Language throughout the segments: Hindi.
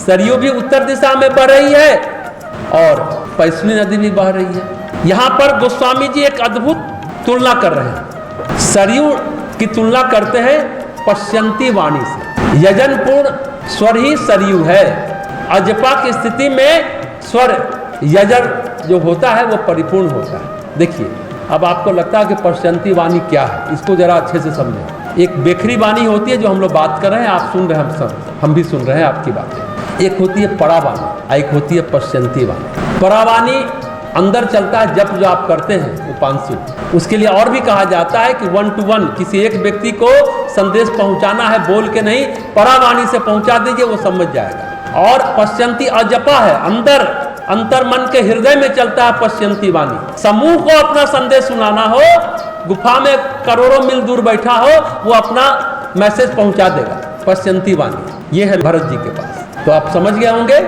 सरयू भी उत्तर दिशा में बह रही है और पैसुनी नदी भी बह रही है। यहाँ पर गोस्वामी जी एक अद्भुत तुलना कर रहे हैं। सरयू की तुलना करते हैं पश्यंती वाणी से। यजनपूर्ण स्वर ही सरयू है। अजपा की स्थिति में स्वर यजन जो होता है वो परिपूर्ण होता है। देखिए, अब आपको लगता है कि पश्यंती वाणी क्या है, इसको जरा अच्छे से समझें। एक बेखरी वाणी होती है जो हम लोग बात कर रहे हैं, आप सुन रहे हैं, हम भी सुन रहे हैं आपकी बातें। एक होती है परावाणी, एक होती है पश्यंती वाणी। परावाणी अंदर चलता है, जब जो आप करते हैं उपांशु, उसके लिए और भी कहा जाता है कि 1 to 1 किसी एक व्यक्ति को संदेश पहुंचाना है, बोल के नहीं, परावाणी से पहुंचा दीजिए, वो समझ जाएगा। और पश्यंती अजपा है, अंतर मन के हृदय में चलता है पश्यंती वाणी। समूह को अपना संदेश सुनाना हो, गुफा में करोड़ों मील दूर बैठा हो, वो अपना मैसेज पहुंचा देगा, पश्यंती वाणी। ये है भरत जी के पास। तो आप समझ गए होंगे,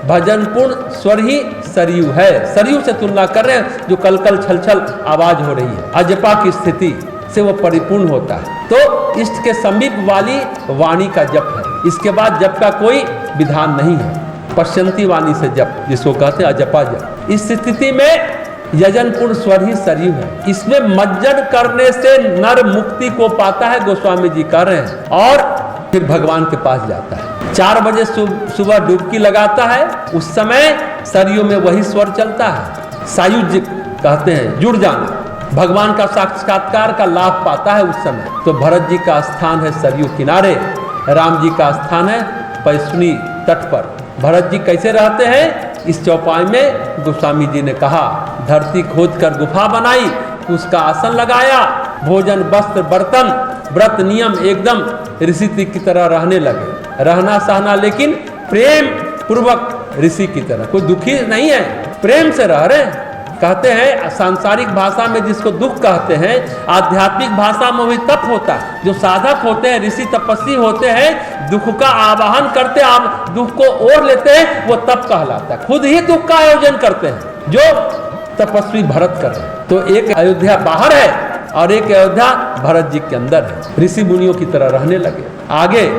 भजनपूर्ण स्वर ही सरयू है। सरयू से तुलना कर रहे हैं जो कलकल छलछल आवाज हो रही है। अजपा की स्थिति से वो परिपूर्ण होता है। तो इष्ट के समीप वाली वाणी का जप है। इसके बाद जप का कोई विधान नहीं है। पश्यंती वाणी से जप, जिसको कहते हैं अजपा जप। इस स्थिति में यजनपूर्ण स्वर ही सरयू है। इसमें मज्जन करने से नर मुक्ति को पाता है, गोस्वामी जी कह रहे हैं, और फिर भगवान के पास जाता है। 4 बजे सुबह डुबकी लगाता है, उस समय सरयू में वही स्वर चलता है। सायुज्य कहते हैं, जुड़ जाना, भगवान का साक्षात्कार का लाभ पाता है उस समय। तो भरत जी का स्थान है सरयू किनारे, राम जी का स्थान है पैसुनी तट पर। भरत जी कैसे रहते हैं? इस चौपाई में गोस्वामी जी ने कहा, धरती खोद कर गुफा बनाई, उसका आसन लगाया, भोजन वस्त्र बर्तन व्रत नियम एकदम ऋषि की तरह रहने लगे। रहना सहना लेकिन प्रेम पूर्वक ऋषि की तरह, कोई दुखी नहीं है, प्रेम से रह रहे हैं। कहते हैं सांसारिक भाषा में जिसको दुख कहते हैं, आध्यात्मिक भाषा में वही तप होता है। जो साधक होते हैं, ऋषि तपस्वी होते हैं, दुख का आवाहन करते, आप दुख को ओढ़ लेते हैं, वो तप कहलाता है। खुद ही दुख का आयोजन करते हैं, जो तपस्वी भरत कर रहे हैं। तो एक अयोध्या बाहर है और एक अयोध्या भरत जी के अंदर है। ऋषि मुनियों की तरह रहने लगे। आगे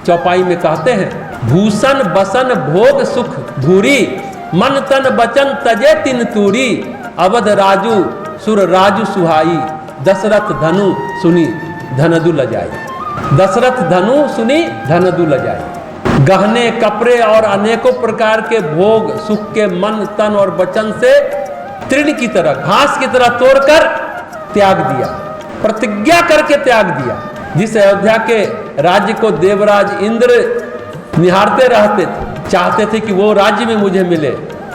चौपाई में कहते हैं, भूषण बसन भोग सुख भूरी, मन तन बचन तजे तिन तूरी, अवध राजू सुर राजू सुहाई, दशरथ धनु सुनी धनदु लजाई। दशरथ धनु सुनी धनदु लजाई। गहने कपड़े और अनेकों प्रकार के भोग सुख के मन तन और वचन से तृण की तरह, घास की तरह तोड़कर त्याग दिया, प्रतिज्ञा करके त्याग दिया। जिस अयोध्या के राज्य को देवराज इंद्र निहारते रहते थे, चाहते थे कि वो राज्य में मुझे मिले,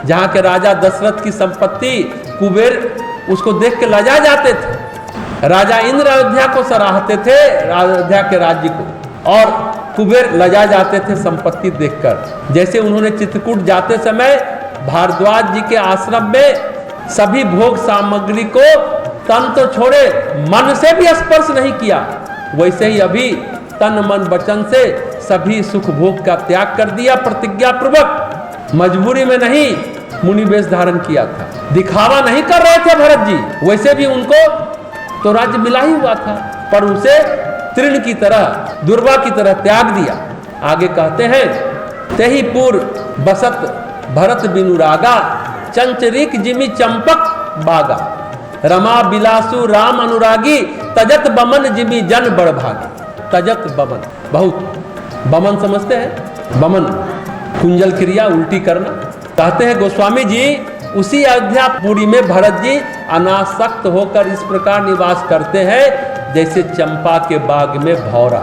जहाँ के राजा दशरथ की संपत्ति कुबेर उसको देख के लजा जाते थे। राजा इंद्र अयोध्या को सराहते थे, अयोध्या के राज्य को, और कुबेर लजा जाते थे संपत्ति देखकर। जैसे उन्होंने चित्रकूट जाते समय भारद्वाज जी के आश्रम में सभी भोग सामग्री को तन तो छोड़े मन से भी स्पर्श नहीं किया, वैसे ही अभी तन मन वचन से सभी सुख भोग का त्याग कर दिया प्रतिज्ञा पूर्वक। मजबूरी में नहीं मुनि वेश धारण किया था, दिखावा नहीं कर रहे थे भरत जी। वैसे भी उनको तो राज्य मिला ही हुआ था, पर उसे तृण की तरह, दुर्वा की तरह त्याग दिया। आगे कहते हैं, तेहि पुर बसत भरत बिनु रागा, चंचरिक जिमि चंपक बागा, रमा बिलासु राम अनुरागी, तजत बमन जिमि जन बड़ भागी। तजत बमन, बहुत बमन समझते हैं, बमन कुंजल क्रिया, उल्टी करना। कहते हैं गोस्वामी जी, उसी अयोध्यापुरी में भरत जी अनासक्त होकर इस प्रकार निवास करते हैं जैसे चंपा के बाग में भौरा।